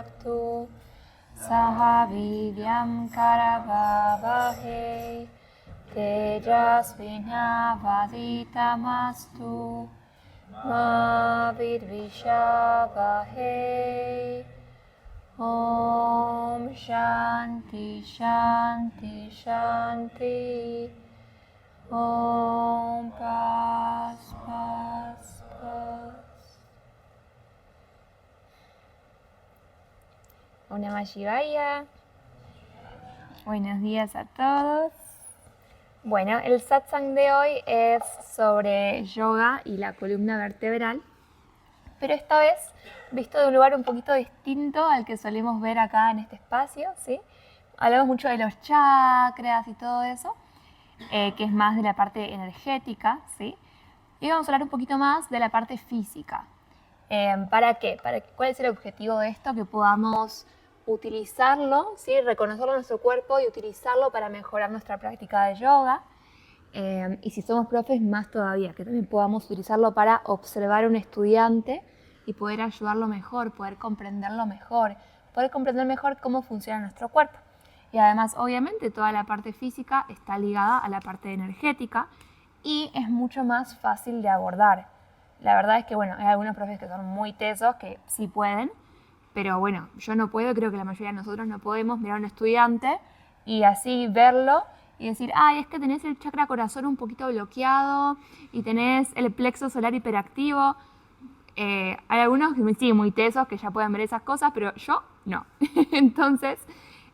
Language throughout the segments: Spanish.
bhunaktu saha vidyam karavavahe tejasvinavaditamastu ma vidvishavahe. Om Shanti Shanti Shanti. Om Paz Paz Paz. Om Namah Shivaya. Buenos días a todos. Bueno, el satsang de hoy es sobre yoga y la columna vertebral, pero esta vez visto de un lugar un poquito distinto al que solemos ver acá en este espacio, ¿sí? Hablamos mucho de los chakras y todo eso, que es más de la parte energética, ¿sí? Y vamos a hablar un poquito más de la parte física. ¿Para qué? ¿Cuál es el objetivo de esto? Que podamos utilizarlo, ¿sí? Reconocerlo en nuestro cuerpo y utilizarlo para mejorar nuestra práctica de yoga. Y si somos profes, más todavía, que también podamos utilizarlo para observar a un estudiante y poder ayudarlo mejor, poder comprenderlo mejor, poder comprender mejor cómo funciona nuestro cuerpo. Y además, obviamente, toda la parte física está ligada a la parte energética y es mucho más fácil de abordar. La verdad es que, bueno, hay algunos profes que son muy tesos, que sí pueden, pero bueno, yo no puedo, creo que la mayoría de nosotros no podemos mirar a un estudiante y así verlo y decir, ay, es que tenés el chakra corazón un poquito bloqueado y tenés el plexo solar hiperactivo. Hay algunos que me siguen muy tesos que ya pueden ver esas cosas, pero yo no. Entonces,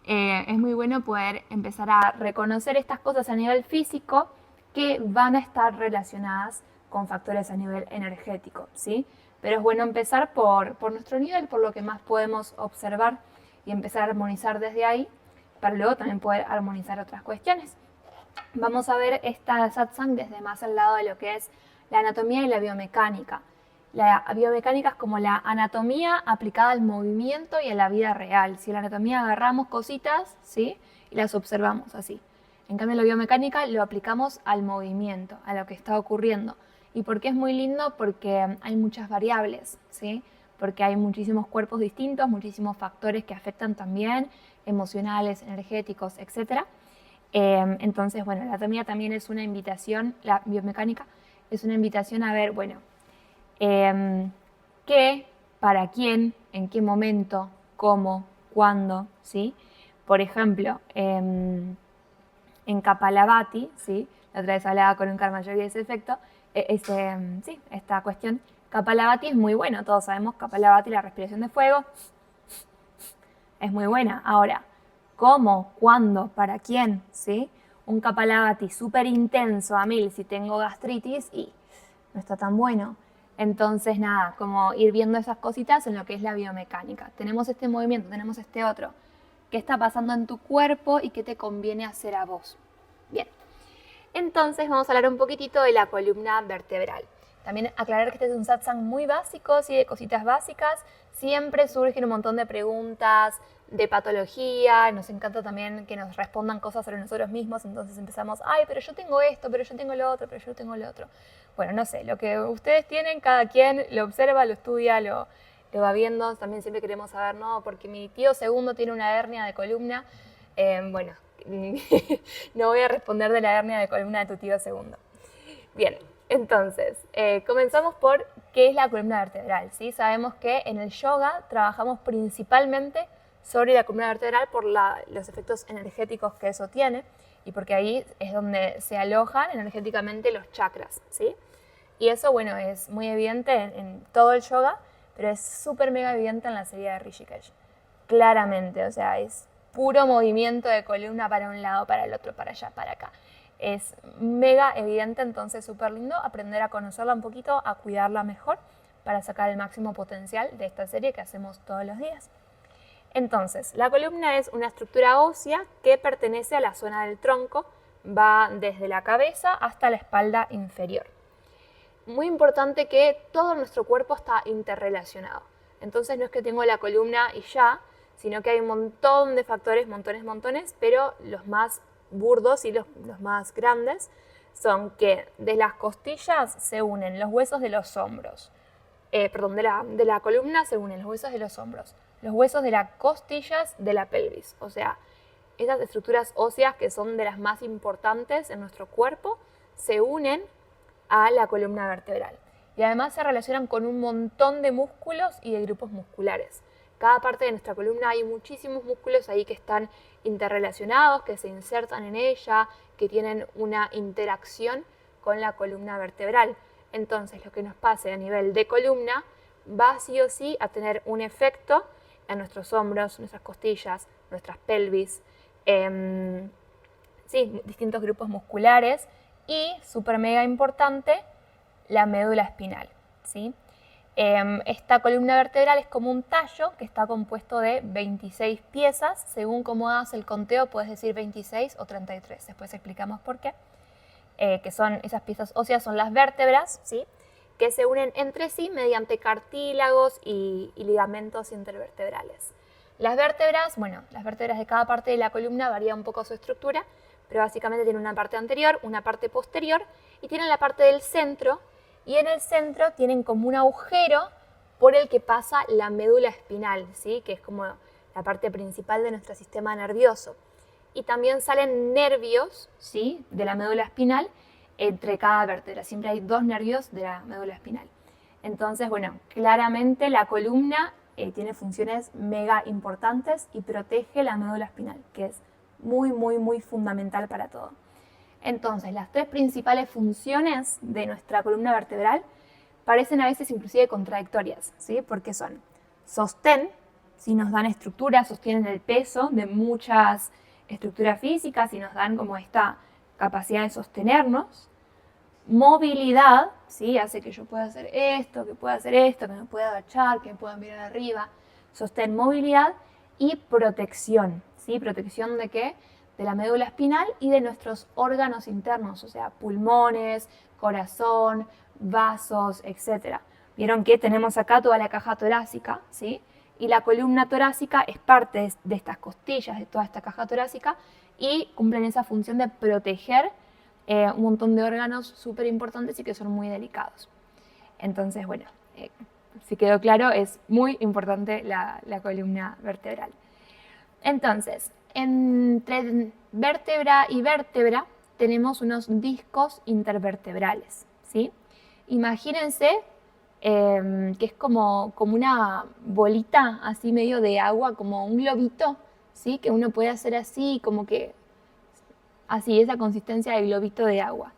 es muy bueno poder empezar a reconocer estas cosas a nivel físico que van a estar relacionadas con factores a nivel energético, ¿sí? Pero es bueno empezar por nuestro nivel, por lo que más podemos observar y empezar a armonizar desde ahí, para luego también poder armonizar otras cuestiones. Vamos a ver esta satsang desde más al lado de lo que es la anatomía y la biomecánica. La biomecánica es como la anatomía aplicada al movimiento y a la vida real. Si la anatomía agarramos cositas, ¿sí? Y las observamos así. En cambio, la biomecánica lo aplicamos al movimiento, a lo que está ocurriendo. ¿Y por qué es muy lindo? Porque hay muchas variables, ¿sí? Porque hay muchísimos cuerpos distintos, muchísimos factores que afectan también, emocionales, energéticos, etc. Entonces, bueno, la anatomía también es una invitación, la biomecánica es una invitación a ver, bueno, qué, para quién, en qué momento, cómo, cuándo, ¿sí? Por ejemplo, en Kapalabhati, ¿sí? La otra vez hablaba con un Karma Yogi de ese efecto, sí, esta cuestión. Kapalabhati es muy bueno, todos sabemos Kapalabhati, la respiración de fuego, es muy buena. Ahora, ¿cómo? ¿Cuándo? ¿Para quién? ¿Sí? Un Kapalabhati súper intenso a 1000 si tengo gastritis y no está tan bueno. Entonces, nada, como ir viendo esas cositas en lo que es la biomecánica. Tenemos este movimiento, tenemos este otro. ¿Qué está pasando en tu cuerpo y qué te conviene hacer a vos? Bien. Entonces, vamos a hablar un poquitito de la columna vertebral. También aclarar que este es un satsang muy básico, sí, de cositas básicas. Siempre surgen un montón de preguntas de patología. Nos encanta también que nos respondan cosas sobre nosotros mismos. Entonces empezamos, ay, pero yo tengo esto, pero yo tengo lo otro, pero yo tengo lo otro. Bueno, no sé, lo que ustedes tienen, cada quien lo observa, lo estudia, lo va viendo. También siempre queremos saber, no, porque mi tío segundo tiene una hernia de columna. Bueno, no voy a responder de la hernia de columna de tu tío segundo. Bien, entonces, comenzamos por qué es la columna vertebral, ¿sí? Sabemos que en el yoga trabajamos principalmente sobre la columna vertebral por los efectos energéticos que eso tiene y porque ahí es donde se alojan energéticamente los chakras, ¿sí? Y eso, bueno, es muy evidente en todo el yoga, pero es súper mega evidente en la serie de Rishikesh. Claramente, o sea, es puro movimiento de columna para un lado, para el otro, para allá, para acá. Es mega evidente, entonces súper lindo aprender a conocerla un poquito, a cuidarla mejor para sacar el máximo potencial de esta serie que hacemos todos los días. Entonces, la columna es una estructura ósea que pertenece a la zona del tronco, va desde la cabeza hasta la espalda inferior. Muy importante que todo nuestro cuerpo está interrelacionado. Entonces no es que tengo la columna y ya, sino que hay un montón de factores, montones, pero los más burdos y los más grandes son que de las costillas se unen los huesos de los hombros. De la columna se unen los huesos de los hombros los huesos de las costillas de la pelvis. O sea, esas estructuras óseas que son de las más importantes en nuestro cuerpo se unen a la columna vertebral. Y además se relacionan con un montón de músculos y de grupos musculares. Cada parte de nuestra columna hay muchísimos músculos ahí que están interrelacionados, que se insertan en ella, que tienen una interacción con la columna vertebral. Entonces, lo que nos pase a nivel de columna va sí o sí a tener un efecto en nuestros hombros, nuestras costillas, nuestras pelvis, distintos grupos musculares y, súper mega importante, la médula espinal, ¿sí? Esta columna vertebral es como un tallo que está compuesto de 26 piezas. Según cómo hagas el conteo, puedes decir 26 o 33. Después explicamos por qué. Que son esas piezas óseas, son las vértebras, ¿sí? Que se unen entre sí mediante cartílagos y ligamentos intervertebrales. Las vértebras de cada parte de la columna varía un poco su estructura, pero básicamente tienen una parte anterior, una parte posterior y tienen la parte del centro, y en el centro tienen como un agujero por el que pasa la médula espinal, ¿sí? Que es como la parte principal de nuestro sistema nervioso. Y también salen nervios, ¿sí? De la médula espinal entre cada vértebra. Siempre hay 2 nervios de la médula espinal. Entonces, claramente la columna tiene funciones mega importantes y protege la médula espinal, que es muy, muy, muy fundamental para todo. Entonces, las 3 principales funciones de nuestra columna vertebral parecen a veces inclusive contradictorias, ¿sí? Porque son sostén, si nos dan estructura, sostienen el peso de muchas estructuras físicas y nos dan como esta capacidad de sostenernos. Movilidad, ¿sí? Hace que yo pueda hacer esto, que me pueda agachar, que me pueda mirar arriba. Sostén, movilidad y protección, ¿sí? ¿Protección de qué? De la médula espinal y de nuestros órganos internos, o sea, pulmones, corazón, vasos, etc. Vieron que tenemos acá toda la caja torácica, ¿sí? Y la columna torácica es parte de estas costillas, de toda esta caja torácica, y cumplen esa función de proteger un montón de órganos súper importantes y que son muy delicados. Entonces, si quedó claro, es muy importante la columna vertebral. Entonces, entre vértebra y vértebra tenemos unos discos intervertebrales, ¿sí? Imagínense que es como una bolita así medio de agua, como un globito, ¿sí? Que uno puede hacer así, como que así, esa consistencia de globito de agua.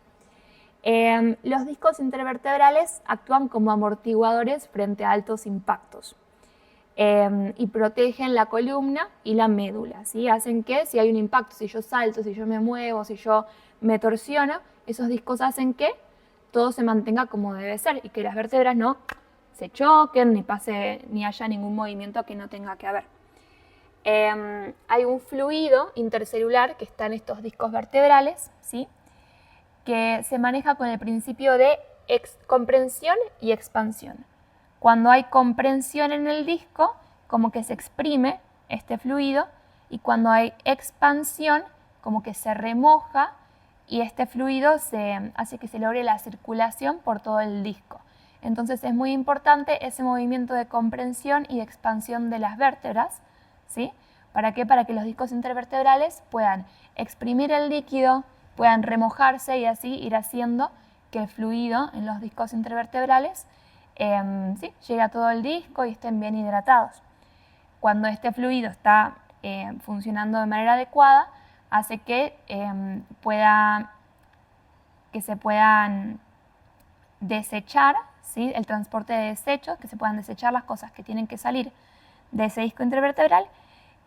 Los discos intervertebrales actúan como amortiguadores frente a altos impactos y protegen la columna y la médula, ¿sí? Hacen que si hay un impacto, si yo salto, si yo me muevo, si yo me torsiono, esos discos hacen que todo se mantenga como debe ser y que las vértebras no se choquen ni haya ningún movimiento que no tenga que haber. Hay un fluido intercelular que está en estos discos vertebrales, ¿sí? Que se maneja con el principio de comprensión y expansión. Cuando hay comprensión en el disco, como que se exprime este fluido, y cuando hay expansión, como que se remoja y este fluido hace que se logre la circulación por todo el disco. Entonces es muy importante ese movimiento de comprensión y de expansión de las vértebras, ¿sí? ¿Para qué? Para que los discos intervertebrales puedan exprimir el líquido, puedan remojarse y así ir haciendo que el fluido en los discos intervertebrales llegue a todo el disco y estén bien hidratados. Cuando este fluido está funcionando de manera adecuada, hace que se puedan desechar, ¿sí? El transporte de desechos, que se puedan desechar las cosas que tienen que salir de ese disco intervertebral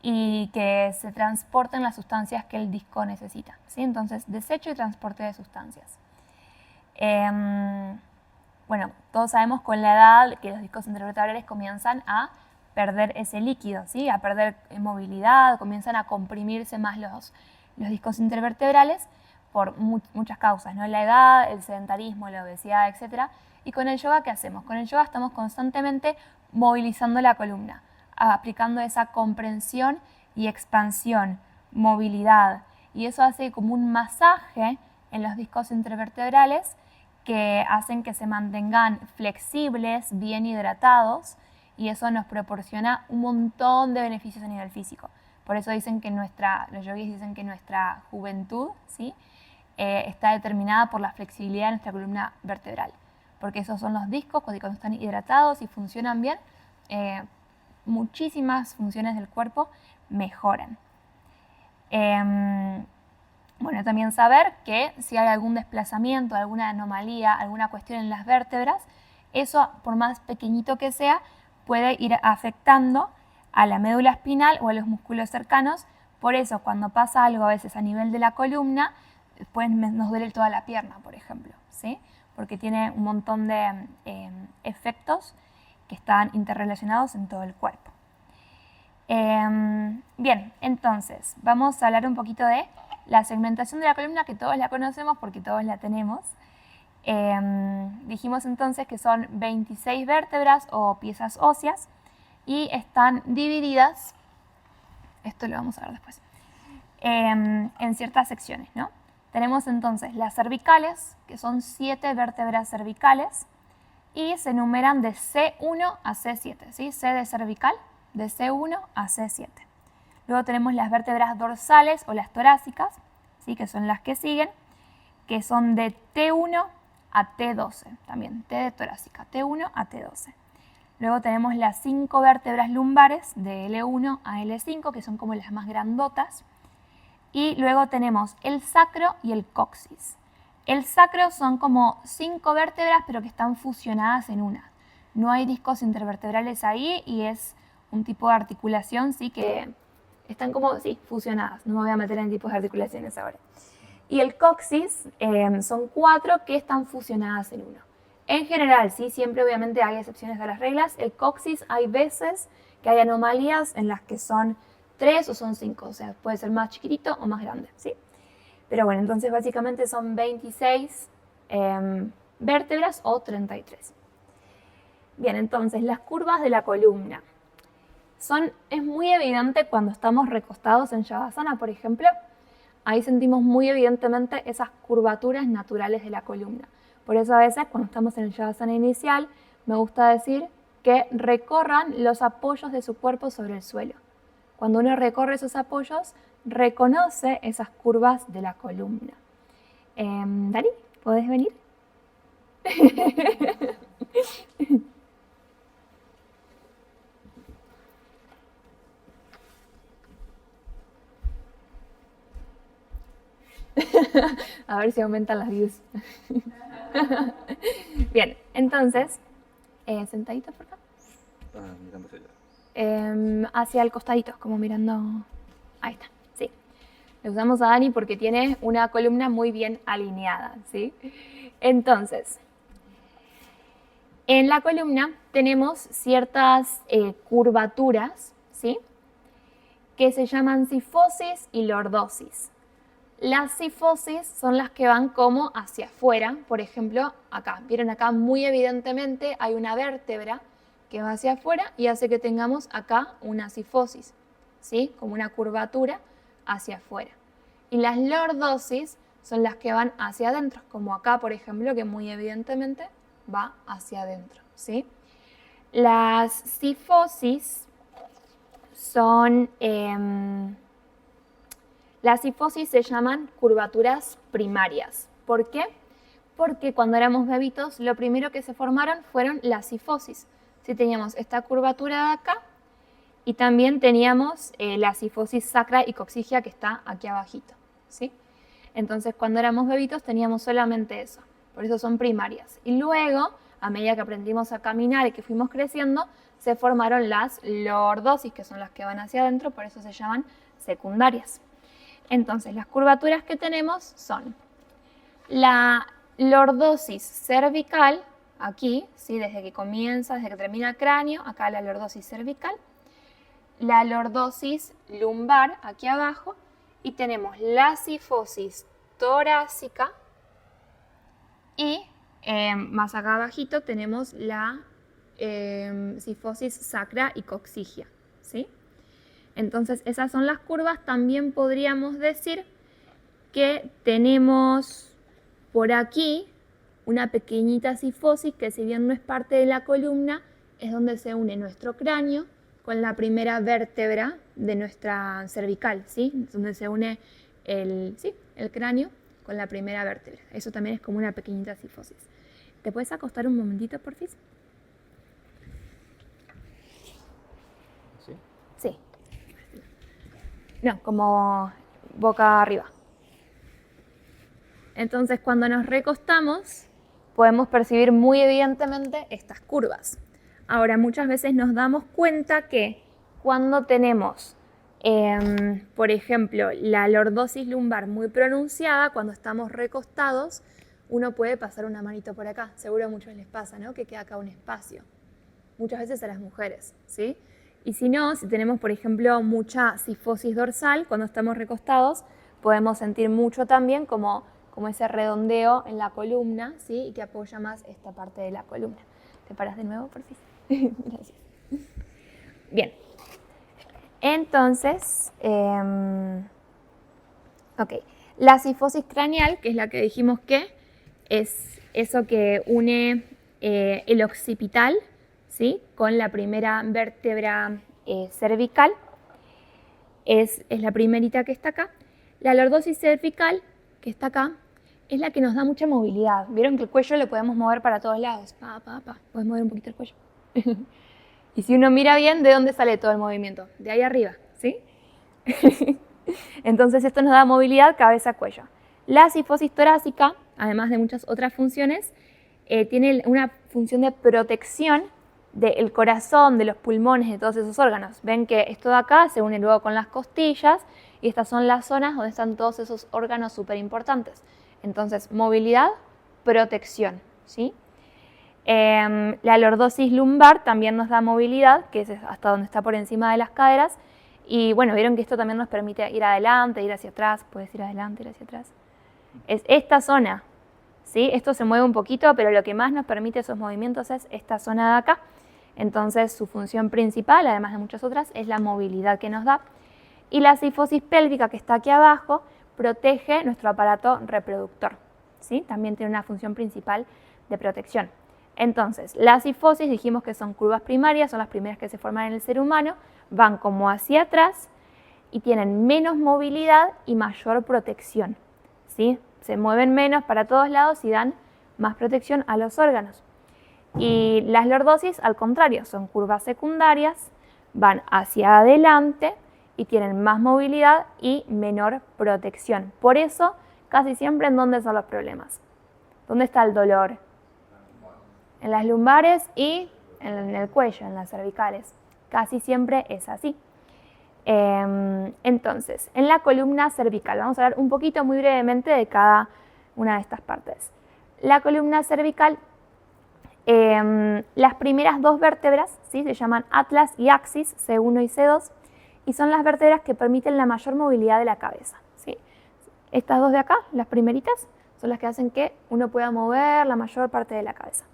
y que se transporten las sustancias que el disco necesita, ¿sí? Entonces, desecho y transporte de sustancias. Todos sabemos con la edad que los discos intervertebrales comienzan a perder ese líquido, ¿sí? A perder movilidad, comienzan a comprimirse más los discos intervertebrales por muchas causas, ¿no? La edad, el sedentarismo, la obesidad, etc. Y con el yoga, ¿qué hacemos? Con el yoga estamos constantemente movilizando la columna, aplicando esa comprensión y expansión, movilidad. Y eso hace como un masaje en los discos intervertebrales que hacen que se mantengan flexibles, bien hidratados y eso nos proporciona un montón de beneficios a nivel físico. Por eso dicen que los yogis dicen que nuestra juventud, ¿sí? Está determinada por la flexibilidad de nuestra columna vertebral, porque esos son los discos, cuando están hidratados y funcionan bien, muchísimas funciones del cuerpo mejoran. Bueno, también saber que si hay algún desplazamiento, alguna anomalía, alguna cuestión en las vértebras, eso, por más pequeñito que sea, puede ir afectando a la médula espinal o a los músculos cercanos. Por eso, cuando pasa algo a veces a nivel de la columna, después nos duele toda la pierna, por ejemplo, ¿sí? Porque tiene un montón de efectos que están interrelacionados en todo el cuerpo. Bien, entonces, vamos a hablar un poquito de la segmentación de la columna, que todos la conocemos porque todos la tenemos. Dijimos entonces que son 26 vértebras o piezas óseas y están divididas, esto lo vamos a ver después, en ciertas secciones, ¿no? Tenemos entonces las cervicales, que son 7 vértebras cervicales y se numeran de C1 a C7, ¿sí? C de cervical, de C1 a C7. Luego tenemos las vértebras dorsales o las torácicas, ¿sí? Que son las que siguen, que son de T1 a T12, también T de torácica, T1 a T12. Luego tenemos las 5 vértebras lumbares de L1 a L5, que son como las más grandotas. Y luego tenemos el sacro y el coxis. El sacro son como 5 vértebras, pero que están fusionadas en una. No hay discos intervertebrales ahí y es un tipo de articulación, sí, que están como, sí, fusionadas. No me voy a meter en tipos de articulaciones ahora. Y el coxis son 4 que están fusionadas en uno. En general, sí, siempre obviamente hay excepciones a las reglas. El coxis hay veces que hay anomalías en las que son 3 o son 5, o sea, puede ser más chiquitito o más grande, ¿sí? Pero bueno, entonces básicamente son 26 vértebras o 33. Bien, entonces las curvas de la columna. Es muy evidente cuando estamos recostados en Shavasana, por ejemplo. Ahí sentimos muy evidentemente esas curvaturas naturales de la columna. Por eso a veces cuando estamos en el Shavasana inicial, me gusta decir que recorran los apoyos de su cuerpo sobre el suelo. Cuando uno recorre esos apoyos, reconoce esas curvas de la columna. Dani, ¿podés venir? A ver si aumentan las views. Bien, entonces, sentadito por acá. Mirando hacia allá. Hacia el costadito, como mirando. Ahí está, sí. Le usamos a Dani porque tiene una columna muy bien alineada, ¿sí? Entonces, en la columna tenemos ciertas curvaturas, ¿sí? Que se llaman cifosis y lordosis. Las cifosis son las que van como hacia afuera, por ejemplo, acá. Vieron acá muy evidentemente hay una vértebra que va hacia afuera y hace que tengamos acá una cifosis, ¿sí? Como una curvatura hacia afuera. Y las lordosis son las que van hacia adentro, como acá, por ejemplo, que muy evidentemente va hacia adentro, ¿sí? Las cifosis son... Las cifosis se llaman curvaturas primarias. ¿Por qué? Porque cuando éramos bebitos, lo primero que se formaron fueron las cifosis. Sí, teníamos esta curvatura de acá y también teníamos la cifosis sacra y coxigia que está aquí abajito, ¿sí? Entonces, cuando éramos bebitos teníamos solamente eso. Por eso son primarias. Y luego, a medida que aprendimos a caminar y que fuimos creciendo, se formaron las lordosis, que son las que van hacia adentro, por eso se llaman secundarias. Entonces, las curvaturas que tenemos son la lordosis cervical, aquí, ¿sí? Desde que comienza, desde que termina el cráneo, acá la lordosis cervical, la lordosis lumbar, aquí abajo, y tenemos la cifosis torácica, y más acá abajito tenemos la cifosis sacra y coxigia, ¿sí? Entonces, esas son las curvas. También podríamos decir que tenemos por aquí una pequeñita cifosis que, si bien no es parte de la columna, es donde se une nuestro cráneo con la primera vértebra de nuestra cervical, ¿sí? Es donde se une el cráneo con la primera vértebra. Eso también es como una pequeñita cifosis. ¿Te puedes acostar un momentito, porfis? ¿Sí? Sí. No, como boca arriba. Entonces, cuando nos recostamos, podemos percibir muy evidentemente estas curvas. Ahora, muchas veces nos damos cuenta que cuando tenemos, por ejemplo, la lordosis lumbar muy pronunciada, cuando estamos recostados, uno puede pasar una manito por acá. Seguro a muchos les pasa, ¿no? Que queda acá un espacio. Muchas veces a las mujeres, ¿sí? Y si no, si tenemos, por ejemplo, mucha cifosis dorsal, cuando estamos recostados, podemos sentir mucho también como ese redondeo en la columna, ¿sí? Y que apoya más esta parte de la columna. ¿Te paras de nuevo, por favor? Gracias. Bien. Entonces, la cifosis craneal, que es la que dijimos que es eso que une el occipital, ¿sí? Con la primera vértebra cervical, es la primerita que está acá. La lordosis cervical, que está acá, es la que nos da mucha movilidad. ¿Vieron que el cuello lo podemos mover para todos lados? Puedes mover un poquito el cuello. Y si uno mira bien, ¿de dónde sale todo el movimiento? De ahí arriba, ¿sí? Entonces esto nos da movilidad cabeza-cuello. La cifosis torácica, además de muchas otras funciones, tiene una función de protección del corazón, de los pulmones, de todos esos órganos. Ven que esto de acá se une luego con las costillas y estas son las zonas donde están todos esos órganos súper importantes. Entonces, movilidad, protección, ¿sí? La lordosis lumbar también nos da movilidad, que es hasta donde está por encima de las caderas. Y bueno, vieron que esto también nos permite ir adelante, ir hacia atrás. Puedes ir adelante, ir hacia atrás. Es esta zona, ¿sí? Esto se mueve un poquito, pero lo que más nos permite esos movimientos es esta zona de acá. Entonces, su función principal, además de muchas otras, es la movilidad que nos da. Y la cifosis pélvica, que está aquí abajo, protege nuestro aparato reproductor, ¿sí? También tiene una función principal de protección. Entonces, la cifosis, dijimos que son curvas primarias, son las primeras que se forman en el ser humano, van como hacia atrás y tienen menos movilidad y mayor protección, ¿sí? Se mueven menos para todos lados y dan más protección a los órganos. Y las lordosis, al contrario, son curvas secundarias, van hacia adelante y tienen más movilidad y menor protección. Por eso, casi siempre, ¿en dónde son los problemas? ¿Dónde está el dolor? En las lumbares y en el cuello, en las cervicales. Casi siempre es así. Entonces, en la columna cervical, vamos a hablar un poquito muy brevemente de cada una de estas partes. La columna cervical, las primeras dos vértebras, ¿sí? Se llaman atlas y axis, C1 y C2, y son las vértebras que permiten la mayor movilidad de la cabeza, ¿sí? Estas dos de acá, las primeritas, son las que hacen que uno pueda mover la mayor parte de la cabeza.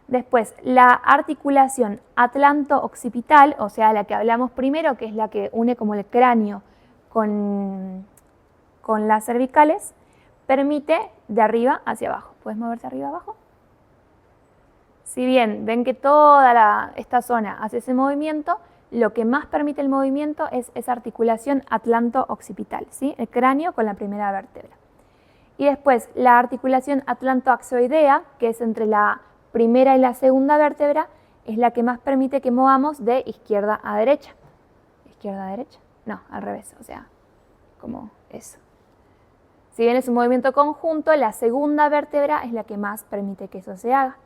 Después, la articulación atlanto-occipital, o sea, la que hablamos primero, que es la que une como el cráneo con las cervicales, permite de arriba hacia abajo. ¿Puedes moverte arriba abajo? Si bien ven que toda esta zona hace ese movimiento, lo que más permite el movimiento es esa articulación atlanto-occipital, ¿sí? El cráneo con la primera vértebra. Y después, la articulación atlanto-axoidea, que es entre la primera y la segunda vértebra, es la que más permite que movamos de izquierda a derecha. ¿Izquierda a derecha? No, al revés, o sea, como eso. Si bien es un movimiento conjunto, la segunda vértebra es la que más permite que eso se haga.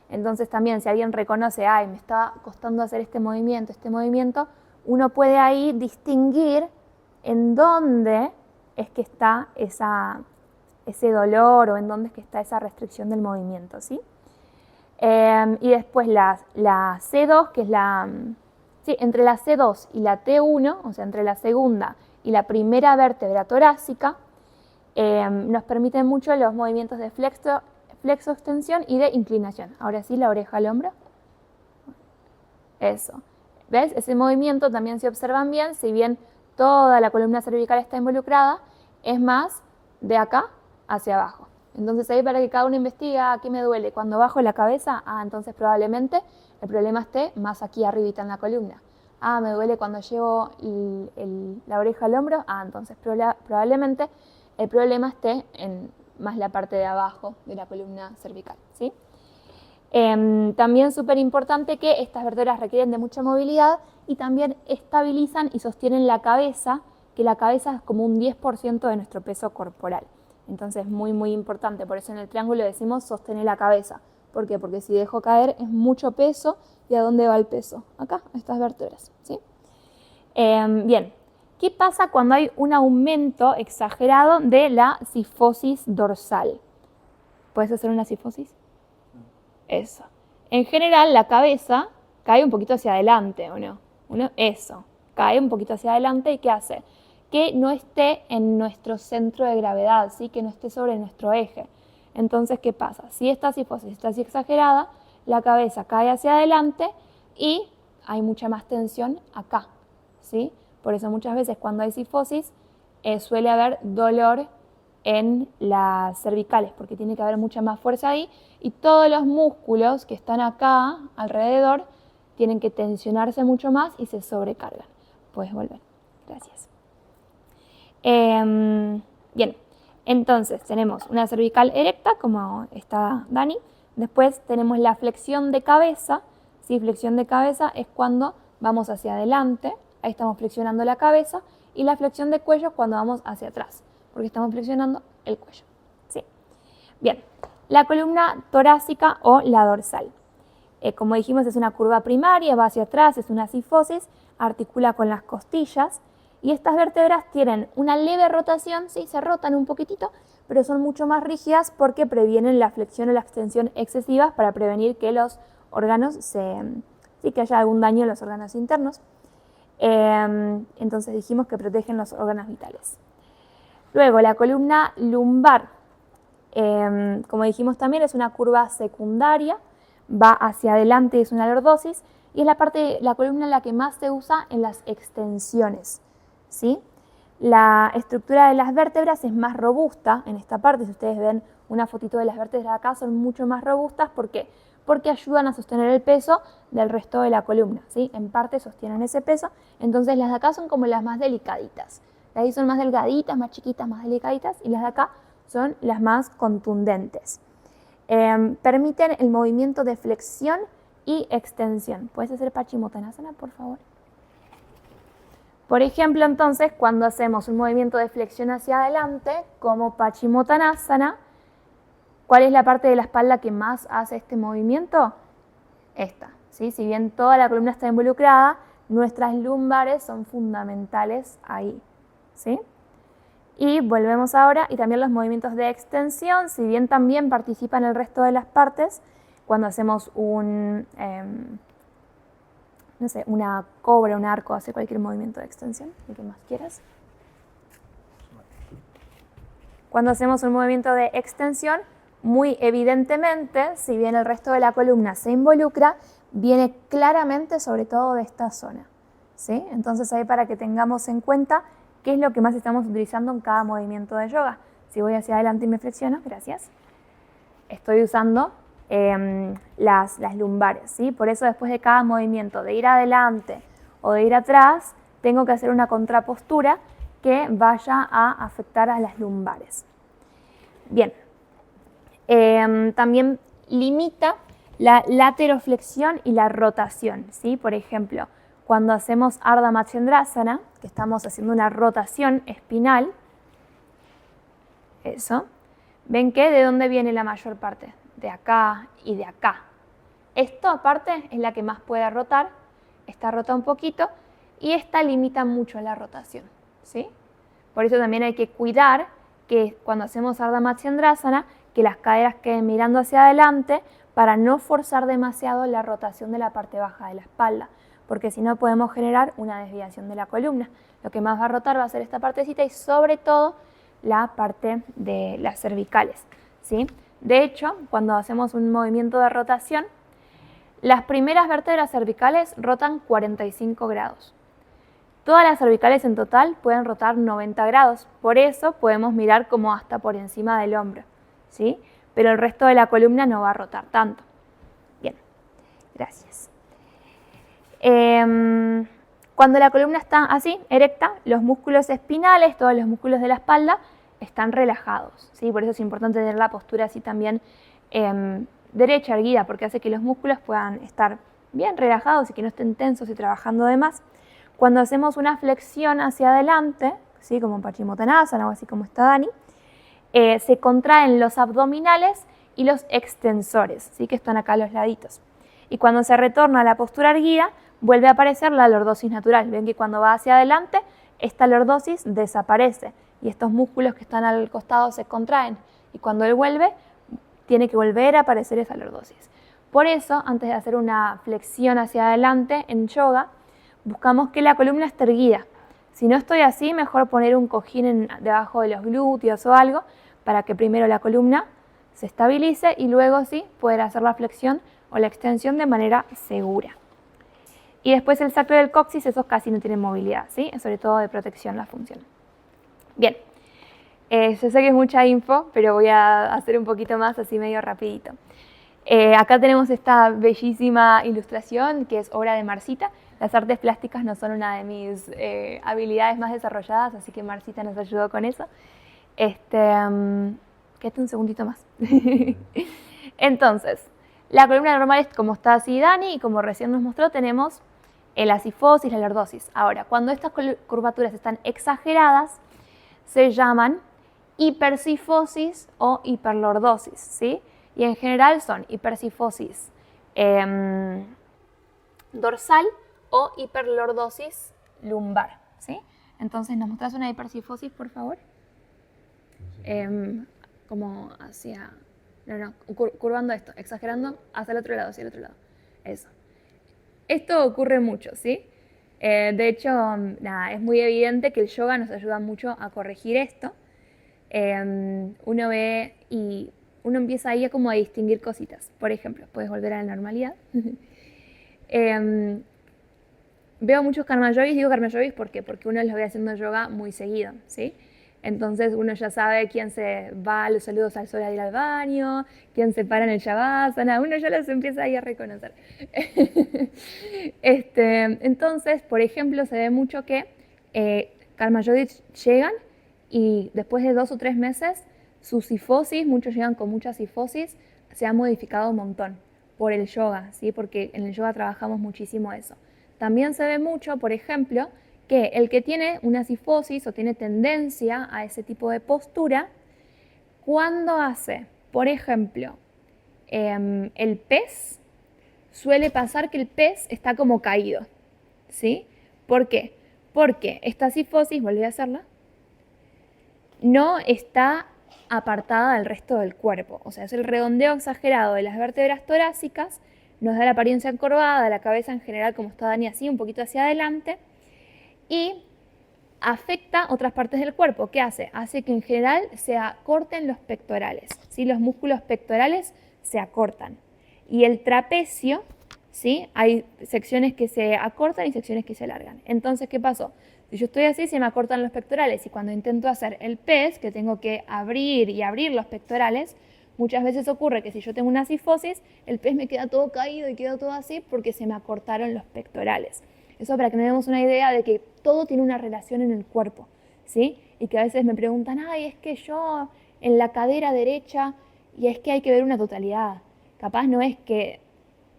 Entonces también, si alguien reconoce, ay, me está costando hacer este movimiento, uno puede ahí distinguir en dónde es que está ese dolor o en dónde es que está esa restricción del movimiento, ¿sí? Y después la C2, que es entre la C2 y la T1, o sea, entre la segunda y la primera vértebra torácica, nos permiten mucho los movimientos de flexo-extensión y de inclinación. Ahora sí, la oreja al hombro. Eso. ¿Ves? Ese movimiento también, si observan bien, si bien toda la columna cervical está involucrada, es más de acá hacia abajo. Entonces ahí, para que cada uno investigue, ¿qué me duele? Cuando bajo la cabeza, entonces probablemente el problema esté más aquí arribita en la columna. Ah, me duele cuando llevo la oreja al hombro. Ah, entonces probablemente el problema esté en más la parte de abajo de la columna cervical, ¿sí? También súper importante que estas vértebras requieren de mucha movilidad y también estabilizan y sostienen la cabeza, que la cabeza es como un 10% de nuestro peso corporal. Entonces muy muy importante, por eso en el triángulo decimos sostener la cabeza. ¿Por qué? Porque si dejo caer es mucho peso. ¿Y a dónde va el peso? Acá, a estas vértebras, ¿sí? Bien, ¿qué pasa cuando hay un aumento exagerado de la cifosis dorsal? ¿Puedes hacer una cifosis? Eso. En general, la cabeza cae un poquito hacia adelante, ¿o no? Eso, cae un poquito hacia adelante. ¿Y qué hace? Que no esté en nuestro centro de gravedad, ¿sí? Que no esté sobre nuestro eje. Entonces, ¿qué pasa? Si esta cifosis está así exagerada, la cabeza cae hacia adelante y hay mucha más tensión acá, ¿sí? Por eso muchas veces cuando hay cifosis suele haber dolor en las cervicales, porque tiene que haber mucha más fuerza ahí y todos los músculos que están acá alrededor tienen que tensionarse mucho más y se sobrecargan. Puedes volver. Gracias. Bien, entonces tenemos una cervical erecta, como está Dani. Después tenemos la flexión de cabeza. ¿Sí? Flexión de cabeza es cuando vamos hacia adelante, ahí estamos flexionando la cabeza, y la flexión de cuello es cuando vamos hacia atrás, porque estamos flexionando el cuello. ¿Sí? Bien, la columna torácica o la dorsal. Como dijimos, es una curva primaria, va hacia atrás, es una cifosis, articula con las costillas, y estas vértebras tienen una leve rotación, sí, se rotan un poquitito, pero son mucho más rígidas porque previenen la flexión o la extensión excesivas para prevenir que los órganos que haya algún daño en los órganos internos. Entonces dijimos que protegen los órganos vitales. Luego, la columna lumbar, como dijimos también, es una curva secundaria, va hacia adelante y es una lordosis, y es la parte de la columna en la que más se usa en las extensiones, ¿sí? La estructura de las vértebras es más robusta en esta parte. Si ustedes ven una fotito de las vértebras de acá, son mucho más robustas. ¿Por qué? Porque ayudan a sostener el peso del resto de la columna, ¿sí? En parte sostienen ese peso. Entonces las de acá son como las más delicaditas. Las de ahí son más delgaditas, más chiquitas, más delicaditas, y las de acá son las más contundentes. Permiten el movimiento de flexión y extensión. ¿Puedes hacer Paschimottanasana, por favor? Por ejemplo, entonces, cuando hacemos un movimiento de flexión hacia adelante, como Paschimottanasana, ¿cuál es la parte de la espalda que más hace este movimiento? Esta, ¿sí? Si bien toda la columna está involucrada, nuestras lumbares son fundamentales ahí, ¿sí? Y volvemos ahora, y también los movimientos de extensión, si bien también participan el resto de las partes, cuando hacemos una cobra, un arco, hace cualquier movimiento de extensión, el que más quieras. Cuando hacemos un movimiento de extensión, muy evidentemente, si bien el resto de la columna se involucra, viene claramente sobre todo de esta zona, ¿sí? Entonces ahí para que tengamos en cuenta qué es lo que más estamos utilizando en cada movimiento de yoga. Si voy hacia adelante y me flexiono, gracias, estoy usando las lumbares, ¿sí? Por eso después de cada movimiento, de ir adelante o de ir atrás, tengo que hacer una contrapostura que vaya a afectar a las lumbares. Bien, también limita la lateroflexión y la rotación, ¿sí? Por ejemplo, cuando hacemos Ardha Matsyendrasana, que estamos haciendo una rotación espinal, eso, ¿ven que de dónde viene la mayor parte? De acá y de acá. Esta aparte es la que más puede rotar, esta rota un poquito y esta limita mucho la rotación, ¿sí? Por eso también hay que cuidar que cuando hacemos Ardha Matsyendrasana, que las caderas queden mirando hacia adelante para no forzar demasiado la rotación de la parte baja de la espalda, porque si no podemos generar una desviación de la columna. Lo que más va a rotar va a ser esta partecita y sobre todo la parte de las cervicales, ¿sí? De hecho, cuando hacemos un movimiento de rotación, las primeras vértebras cervicales rotan 45 grados. Todas las cervicales en total pueden rotar 90 grados, por eso podemos mirar como hasta por encima del hombro, ¿sí? Pero el resto de la columna no va a rotar tanto. Bien, gracias. Cuando la columna está así, erecta, los músculos espinales, todos los músculos de la espalda, están relajados, ¿sí? Por eso es importante tener la postura así también derecha, erguida, porque hace que los músculos puedan estar bien relajados y que no estén tensos y trabajando de más. Cuando hacemos una flexión hacia adelante, ¿sí? Como Paschimottanasana o así como está Dani, se contraen los abdominales y los extensores, ¿sí? Que están acá a los laditos. Y cuando se retorna a la postura erguida, vuelve a aparecer la lordosis natural. Ven que cuando va hacia adelante, esta lordosis desaparece y estos músculos que están al costado se contraen. Y cuando él vuelve, tiene que volver a aparecer esa lordosis. Por eso, antes de hacer una flexión hacia adelante en yoga, buscamos que la columna esté erguida. Si no estoy así, mejor poner un cojín debajo de los glúteos o algo, para que primero la columna se estabilice y luego sí poder hacer la flexión o la extensión de manera segura. Y después el sacro del coxis, esos casi no tienen movilidad, ¿sí? Es sobre todo de protección la función. Bien, yo sé que es mucha info, pero voy a hacer un poquito más así medio rapidito. Acá tenemos esta bellísima ilustración que es obra de Marcita. Las artes plásticas no son una de mis habilidades más desarrolladas, así que Marcita nos ayudó con eso. Quédate un segundito más. Entonces, la columna normal es como está así Dani y como recién nos mostró tenemos la cifosis, la lordosis. Ahora, cuando estas curvaturas están exageradas, se llaman hipercifosis o hiperlordosis, ¿sí? Y en general son hipercifosis dorsal o hiperlordosis lumbar, ¿sí? Entonces, ¿nos mostrás una hipercifosis, por favor? Como hacia... No, curvando esto, exagerando hacia el otro lado, hacia el otro lado. Eso. Esto ocurre mucho, ¿sí? De hecho, nada, es muy evidente que el yoga nos ayuda mucho a corregir esto. Uno ve y uno empieza ahí a como a distinguir cositas. Por ejemplo, puedes volver a la normalidad. Veo muchos karma yogis, digo karma yogis ¿por qué? Porque uno los ve haciendo yoga muy seguido, ¿sí? Entonces uno ya sabe quién se va a los saludos al sol a ir al baño, quién se para en el shavasana, uno ya los empieza ahí a reconocer. Entonces, por ejemplo, se ve mucho que karma yogis llegan y después de 2 o 3 meses su cifosis, muchos llegan con mucha cifosis, se ha modificado un montón por el yoga, ¿sí? Porque en el yoga trabajamos muchísimo eso. También se ve mucho, por ejemplo, que el que tiene una cifosis o tiene tendencia a ese tipo de postura, cuando hace, por ejemplo, el pez, suele pasar que el pez está como caído, ¿sí? ¿Por qué? Porque esta cifosis, volví a hacerla, no está apartada del resto del cuerpo. O sea, es el redondeo exagerado de las vértebras torácicas, nos da la apariencia encorvada, la cabeza en general como está Dani así, un poquito hacia adelante, y afecta otras partes del cuerpo. ¿Qué hace? Hace que en general se acorten los pectorales, ¿sí? Los músculos pectorales se acortan. Y el trapecio, ¿sí? Hay secciones que se acortan y secciones que se alargan. Entonces, ¿qué pasó? Si yo estoy así, se me acortan los pectorales y cuando intento hacer el pez, que tengo que abrir y abrir los pectorales, muchas veces ocurre que si yo tengo una cifosis, el pez me queda todo caído y queda todo así porque se me acortaron los pectorales. Eso para que nos demos una idea de que todo tiene una relación en el cuerpo, ¿sí? Y que a veces me preguntan, ay, es que yo en la cadera derecha, y es que hay que ver una totalidad. Capaz no es que,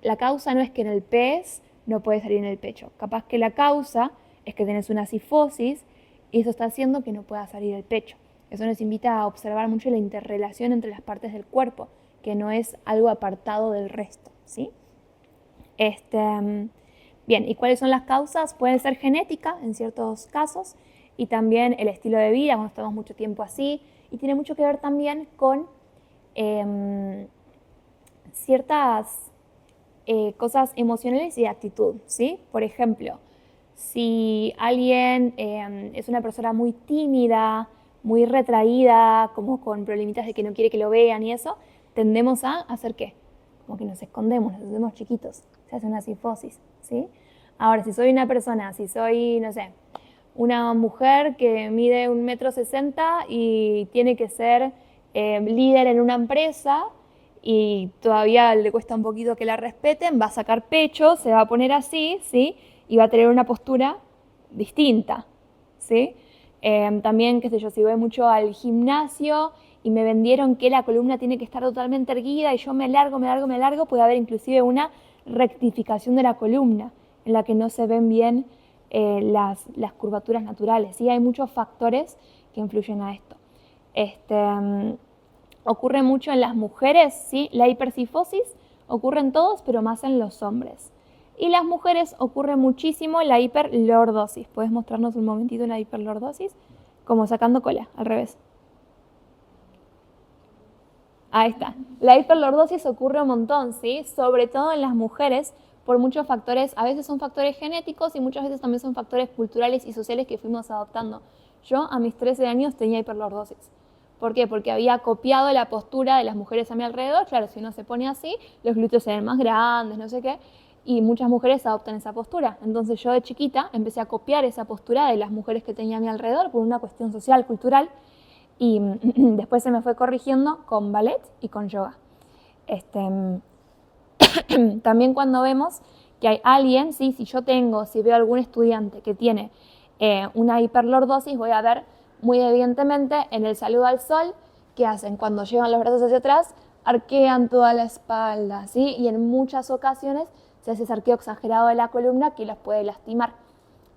la causa no es que en el pez no puede salir en el pecho. Capaz que la causa es que tenés una cifosis y eso está haciendo que no pueda salir el pecho. Eso nos invita a observar mucho la interrelación entre las partes del cuerpo, que no es algo apartado del resto, ¿sí? Bien, ¿y cuáles son las causas? Puede ser genética en ciertos casos y también el estilo de vida, cuando estamos mucho tiempo así, y tiene mucho que ver también con ciertas cosas emocionales y de actitud, ¿sí? Por ejemplo, si alguien es una persona muy tímida, muy retraída, como con problemitas de que no quiere que lo vean y eso, tendemos a hacer ¿qué? Como que nos escondemos, nos hacemos chiquitos, se hace una cifosis, ¿sí? Ahora, si soy una persona, si soy, no sé, una mujer que mide 1,60 m y tiene que ser líder en una empresa y todavía le cuesta un poquito que la respeten, va a sacar pecho, se va a poner así, ¿sí? Y va a tener una postura distinta, ¿sí? También, qué sé yo, si voy mucho al gimnasio y me vendieron que la columna tiene que estar totalmente erguida y yo me largo, puede haber inclusive una rectificación de la columna en la que no se ven bien las curvaturas naturales, ¿sí? Hay muchos factores que influyen a esto. Ocurre mucho en las mujeres, ¿sí? La hipercifosis ocurre en todos, pero más en los hombres. Y las mujeres ocurre muchísimo la hiperlordosis. ¿Puedes mostrarnos un momentito una hiperlordosis? Como sacando cola, al revés. Ahí está. La hiperlordosis ocurre un montón, ¿sí? Sobre todo en las mujeres, por muchos factores. A veces son factores genéticos y muchas veces también son factores culturales y sociales que fuimos adoptando. Yo a mis 13 años tenía hiperlordosis. ¿Por qué? Porque había copiado la postura de las mujeres a mi alrededor. Claro, si uno se pone así, los glúteos se ven más grandes, no sé qué. Y muchas mujeres adoptan esa postura. Entonces yo de chiquita empecé a copiar esa postura de las mujeres que tenía a mi alrededor por una cuestión social, cultural. Y después se me fue corrigiendo con ballet y con yoga. También cuando vemos que hay alguien, ¿sí? Si veo algún estudiante que tiene una hiperlordosis, voy a ver muy evidentemente en el saludo al sol, ¿qué hacen? Cuando llevan los brazos hacia atrás, arquean toda la espalda, ¿sí? Y en muchas ocasiones se hace ese arqueo exagerado de la columna que los puede lastimar.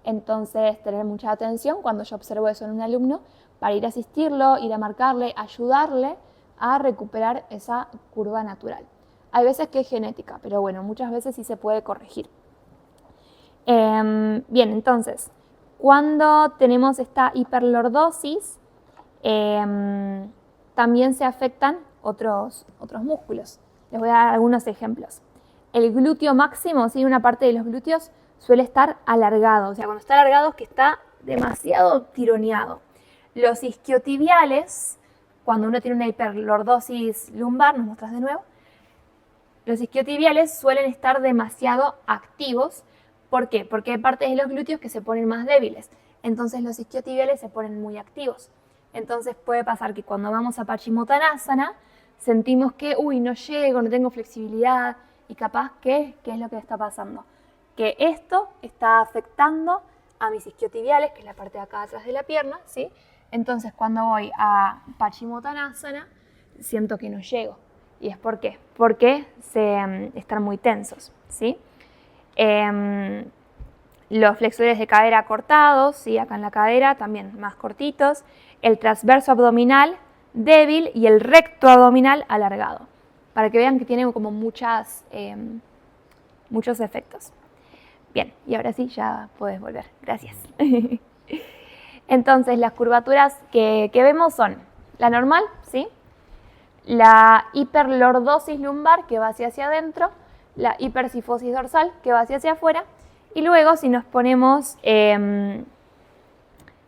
Entonces, tener mucha atención cuando yo observo eso en un alumno para ir a asistirlo, ir a marcarle, ayudarle a recuperar esa curva natural. Hay veces que es genética, pero bueno, muchas veces sí se puede corregir. Bien, entonces, cuando tenemos esta hiperlordosis, también se afectan otros músculos. Les voy a dar algunos ejemplos. El glúteo máximo, ¿sí? Una parte de los glúteos suele estar alargado. O sea, cuando está alargado es que está demasiado tironeado. Los isquiotibiales, cuando uno tiene una hiperlordosis lumbar, nos muestras de nuevo, los isquiotibiales suelen estar demasiado activos. ¿Por qué? Porque hay partes de los glúteos que se ponen más débiles. Entonces los isquiotibiales se ponen muy activos. Entonces puede pasar que cuando vamos a Paschimottanasana sentimos que, no llego, no tengo flexibilidad, y capaz que, ¿qué es lo que está pasando? Que esto está afectando a mis isquiotibiales, que es la parte de acá atrás de la pierna, ¿sí? Entonces cuando voy a Paschimottanasana siento que no llego. ¿Y es por qué? Porque están muy tensos, ¿sí? Los flexores de cadera cortados, ¿sí? Acá en la cadera también más cortitos, el transverso abdominal débil y el recto abdominal alargado, para que vean que tiene como muchos efectos. Bien, y ahora sí, ya puedes volver. Gracias. Entonces, las curvaturas que vemos son la normal, ¿sí? La hiperlordosis lumbar, que va hacia adentro, la hipercifosis dorsal, que va hacia afuera, y luego si nos ponemos en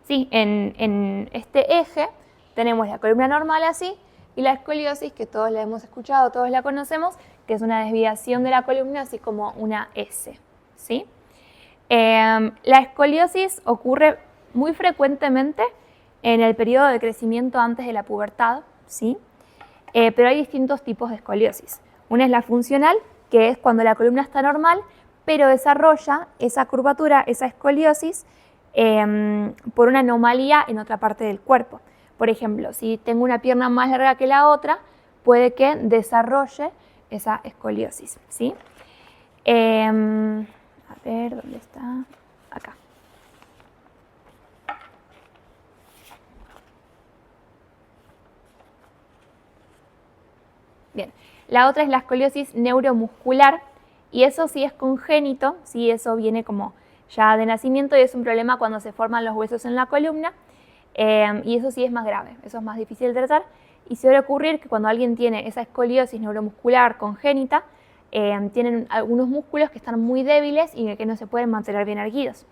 este eje, tenemos la columna normal así, y la escoliosis, que todos la hemos escuchado, todos la conocemos, que es una desviación de la columna, así como una S, ¿sí? La escoliosis ocurre muy frecuentemente en el periodo de crecimiento antes de la pubertad, ¿sí? Pero hay distintos tipos de escoliosis. Una es la funcional, que es cuando la columna está normal, pero desarrolla esa curvatura, esa escoliosis, por una anomalía en otra parte del cuerpo. Por ejemplo, si tengo una pierna más larga que la otra, puede que desarrolle esa escoliosis, ¿sí? A ver, ¿dónde está? Acá. Bien, la otra es la escoliosis neuromuscular, y eso sí es congénito, sí, eso viene como ya de nacimiento y es un problema cuando se forman los huesos en la columna, y eso sí es más grave, eso es más difícil de tratar, y suele ocurrir que cuando alguien tiene esa escoliosis neuromuscular congénita, tienen algunos músculos que están muy débiles y que no se pueden mantener bien erguidos.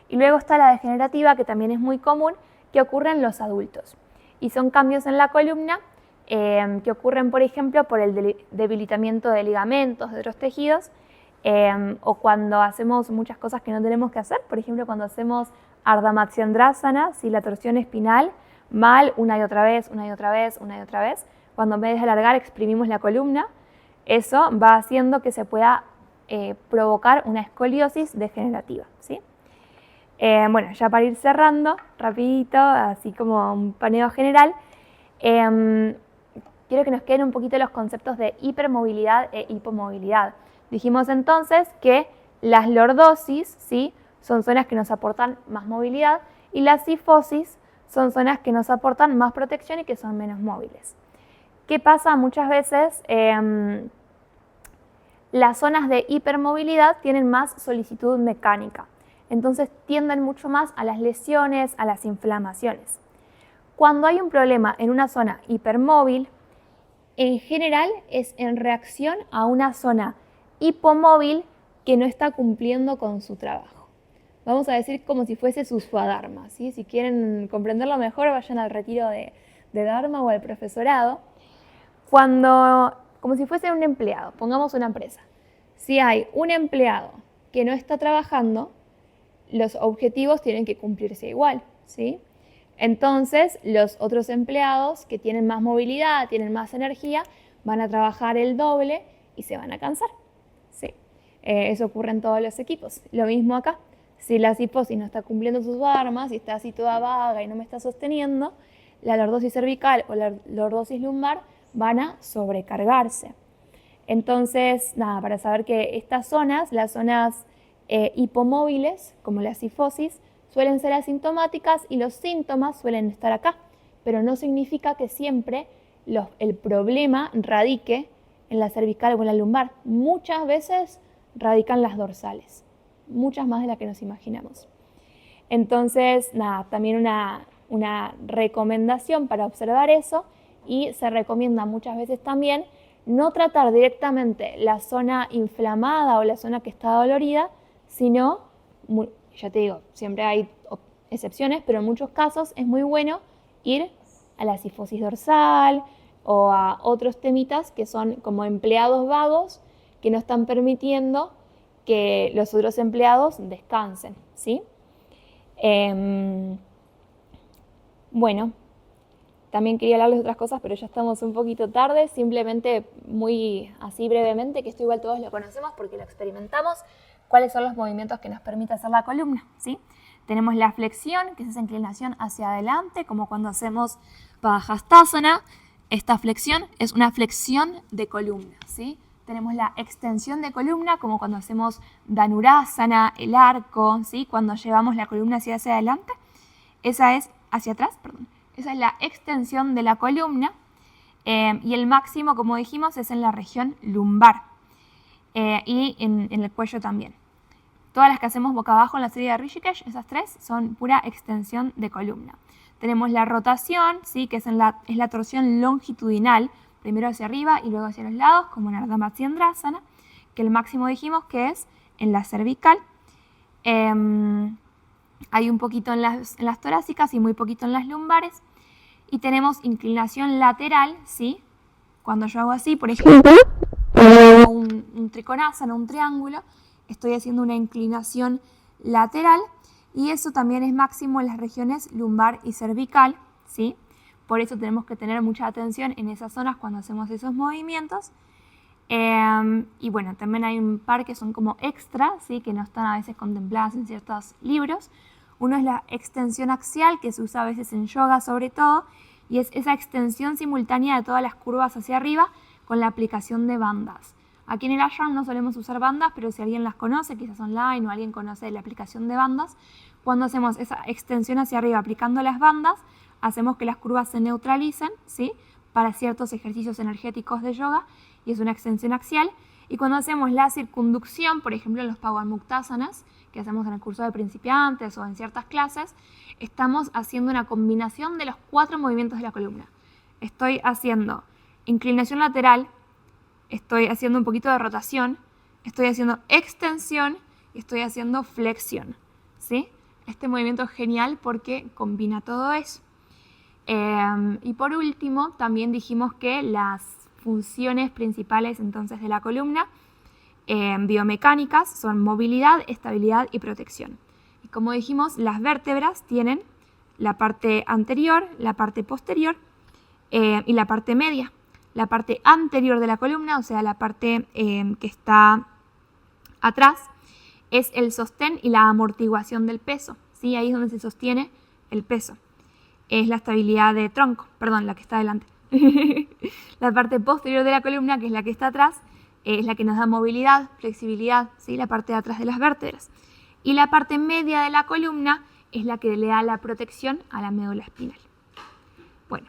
Y luego está la degenerativa, que también es muy común, que ocurre en los adultos, y son cambios en la columna que ocurren, por ejemplo, por el debilitamiento de ligamentos, de otros tejidos, o cuando hacemos muchas cosas que no tenemos que hacer, por ejemplo, cuando hacemos Ardha Matsyendrasana, si la torsión espinal, mal, una y otra vez, una y otra vez, una y otra vez, cuando en vez de alargar exprimimos la columna, eso va haciendo que se pueda provocar una escoliosis degenerativa, ¿sí? Bueno, ya para ir cerrando, rapidito, así como un paneo general, quiero que nos queden un poquito los conceptos de hipermovilidad e hipomovilidad. Dijimos entonces que las lordosis, ¿sí?, son zonas que nos aportan más movilidad y las cifosis son zonas que nos aportan más protección y que son menos móviles. ¿Qué pasa? Muchas veces las zonas de hipermovilidad tienen más solicitud mecánica, entonces tienden mucho más a las lesiones, a las inflamaciones. Cuando hay un problema en una zona hipermóvil, en general es en reacción a una zona hipomóvil que no está cumpliendo con su trabajo. Vamos a decir como si fuese su Dharma, ¿sí? Si quieren comprenderlo mejor, vayan al retiro de Dharma o al profesorado. Como si fuese un empleado, pongamos una empresa. Si hay un empleado que no está trabajando, los objetivos tienen que cumplirse igual, ¿sí? Entonces, los otros empleados que tienen más movilidad, tienen más energía, van a trabajar el doble y se van a cansar, ¿sí? Eso ocurre en todos los equipos. Lo mismo acá. Si la cifosis no está cumpliendo sus armas, si está así toda vaga y no me está sosteniendo, la lordosis cervical o la lordosis lumbar van a sobrecargarse. Entonces, nada, para saber que estas zonas, las zonas hipomóviles, como la cifosis, suelen ser asintomáticas y los síntomas suelen estar acá, pero no significa que siempre el problema radique en la cervical o en la lumbar. Muchas veces radican las dorsales, muchas más de las que nos imaginamos. Entonces, nada, también una recomendación para observar eso, y se recomienda muchas veces también no tratar directamente la zona inflamada o la zona que está dolorida, sino, ya te digo, siempre hay excepciones, pero en muchos casos es muy bueno ir a la cifosis dorsal o a otros temitas que son como empleados vagos que no están permitiendo que los otros empleados descansen, ¿sí? Bueno, también quería hablarles de otras cosas, pero ya estamos un poquito tarde. Simplemente, muy así brevemente, que esto igual todos lo conocemos porque lo experimentamos, cuáles son los movimientos que nos permite hacer la columna, ¿sí? Tenemos la flexión, que es esa inclinación hacia adelante, como cuando hacemos Padahastasana. Esta flexión es una flexión de columna, ¿sí? Tenemos la extensión de columna, como cuando hacemos Dhanurasana, el arco, ¿sí? Cuando llevamos la columna hacia adelante. Esa es hacia atrás, perdón. Esa es la extensión de la columna, y el máximo, como dijimos, es en la región lumbar y en el cuello también. Todas las que hacemos boca abajo en la serie de Rishikesh, esas tres, son pura extensión de columna. Tenemos la rotación, ¿sí?, que es la torsión longitudinal, primero hacia arriba y luego hacia los lados, como en Ardha Matsyendrasana, que el máximo dijimos que es en la cervical. Hay un poquito en las torácicas y muy poquito en las lumbares. Y tenemos inclinación lateral, ¿sí? Cuando yo hago así, por ejemplo, un trikonasana, un triángulo, estoy haciendo una inclinación lateral, y eso también es máximo en las regiones lumbar y cervical, ¿sí? Por eso tenemos que tener mucha atención en esas zonas cuando hacemos esos movimientos. Y bueno, también hay un par que son como extra, ¿sí?, que no están a veces contempladas en ciertos libros. Uno es la extensión axial, que se usa a veces en yoga sobre todo, y es esa extensión simultánea de todas las curvas hacia arriba con la aplicación de bandas. Aquí en el ashram no solemos usar bandas, pero si alguien las conoce, quizás online, o alguien conoce la aplicación de bandas, cuando hacemos esa extensión hacia arriba aplicando las bandas, hacemos que las curvas se neutralicen, ¿sí?, para ciertos ejercicios energéticos de yoga, y es una extensión axial. Y cuando hacemos la circunducción, por ejemplo en los Pawanmuktasanas, que hacemos en el curso de principiantes o en ciertas clases, estamos haciendo una combinación de los 4 movimientos de la columna. Estoy haciendo inclinación lateral, estoy haciendo un poquito de rotación, estoy haciendo extensión y estoy haciendo flexión, ¿sí? Este movimiento es genial porque combina todo eso. Y por último, también dijimos que las funciones principales entonces de la columna biomecánicas son movilidad, estabilidad y protección. Y como dijimos, las vértebras tienen la parte anterior, la parte posterior y la parte media. la parte anterior de la columna, o sea, la parte que está atrás, es el sostén y la amortiguación del peso, ¿sí? Ahí es donde se sostiene el peso. Es la estabilidad de tronco, perdón, la que está adelante. La parte posterior de la columna, que es la que está atrás, es la que nos da movilidad, flexibilidad, ¿sí? La parte de atrás de las vértebras. Y la parte media de la columna es la que le da la protección a la médula espinal. Bueno,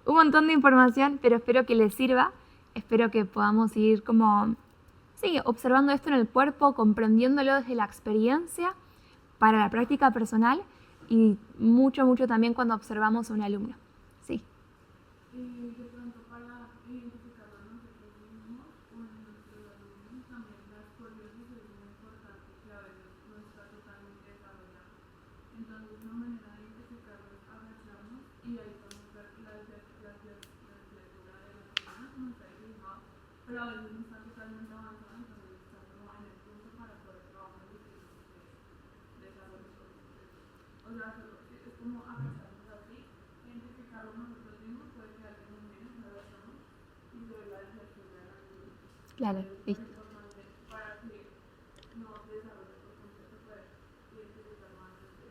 un montón de información, pero espero que les sirva. Espero que podamos ir como, sí, observando esto en el cuerpo, comprendiéndolo desde la experiencia para la práctica personal y mucho, mucho también cuando observamos a un alumno. Sí. Y de pronto para identificarlo nosotros mismos o en nuestros alumnos también la escoliosis es muy importante que a veces no está totalmente desarrollada. Entonces una manera de identificarlo es agacharnos y ahí podemos ver la lectura de la columna como está dibujado, pero a veces no está totalmente avanzada, entonces está como en el punto para poder trabajar los tipos de desarrollo. O sea, es como agacharnos así, identificarlo nosotros mismos, puede que alguien nos mire, nos agachamos y se ve la deflexión de la columna. Claro, Es listo. importante para que no desarrolle por completo, poder identificar más este.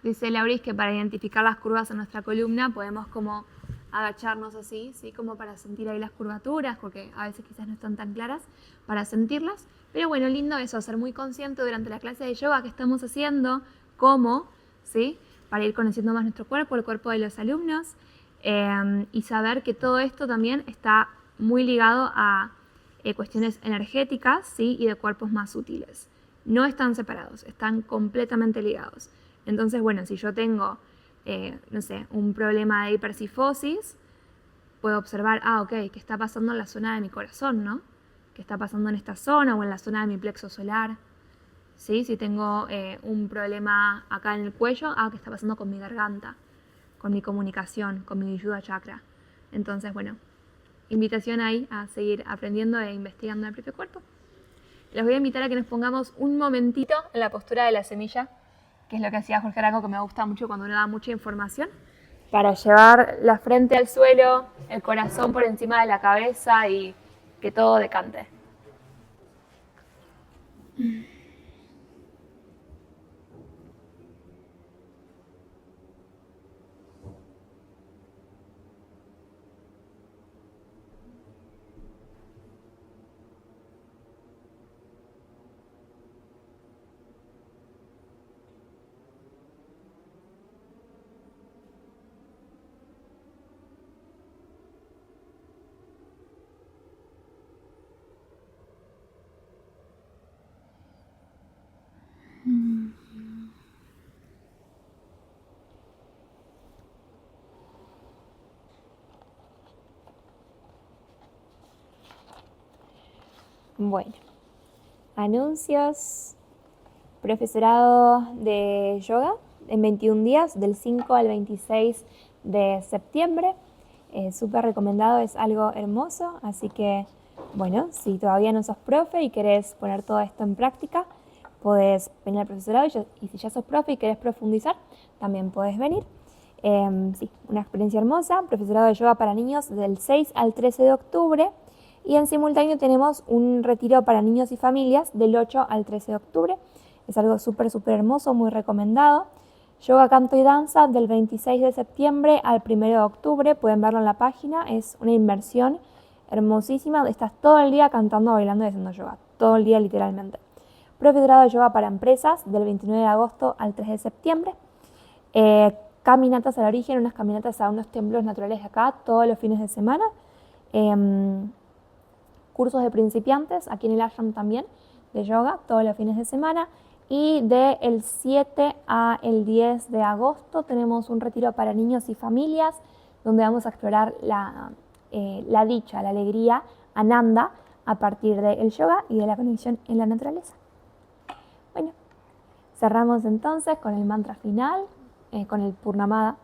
Dice Lauris que para identificar las curvas en nuestra columna podemos como agacharnos así, ¿sí? Como para sentir ahí las curvaturas, porque a veces quizás no están tan claras, para sentirlas. Pero bueno, lindo eso, ser muy consciente durante la clase de yoga que estamos haciendo, cómo, ¿sí? Para ir conociendo más nuestro cuerpo, el cuerpo de los alumnos, y saber que todo esto también está muy ligado a cuestiones energéticas, ¿sí? Y de cuerpos más sutiles. No están separados, están completamente ligados. Entonces, bueno, si yo tengo, no sé, un problema de hipercifosis, puedo observar, ok, ¿qué está pasando en la zona de mi corazón, no? ¿Qué está pasando en esta zona o en la zona de mi plexo solar? ¿Sí? Si tengo un problema acá en el cuello, ¿qué está pasando con mi garganta? Con mi comunicación, con mi Vishuddha chakra. Entonces, bueno, invitación ahí a seguir aprendiendo e investigando el propio cuerpo. Les voy a invitar a que nos pongamos un momentito en la postura de la semilla, que es lo que hacía Jorge Arango, que me gusta mucho cuando uno da mucha información, para llevar la frente al suelo, el corazón por encima de la cabeza y que todo decante. Bueno, anuncios. Profesorado de yoga en 21 días, del 5 al 26 de septiembre. Súper recomendado, es algo hermoso, así que, bueno, si todavía no sos profe y querés poner todo esto en práctica, podés venir al profesorado y si ya sos profe y querés profundizar, también podés venir. Sí, una experiencia hermosa, profesorado de yoga para niños del 6 al 13 de octubre y en simultáneo tenemos un retiro para niños y familias del 8 al 13 de octubre. Es algo súper hermoso, muy recomendado. Yoga, canto y danza del 26 de septiembre al 1 de octubre. Pueden verlo en la página. Es una inmersión hermosísima. Estás todo el día cantando, bailando y haciendo yoga. Todo el día literalmente. Profesorado de yoga para empresas del 29 de agosto al 3 de septiembre. Caminatas al origen, unas caminatas a unos templos naturales de acá todos los fines de semana. Cursos de principiantes aquí en el ashram también de yoga todos los fines de semana. Y del 7 al 10 de agosto tenemos un retiro para niños y familias donde vamos a explorar la dicha, la alegría, Ananda, a partir del yoga y de la conexión en la naturaleza. Bueno, cerramos entonces con el mantra final, con el Purnamada.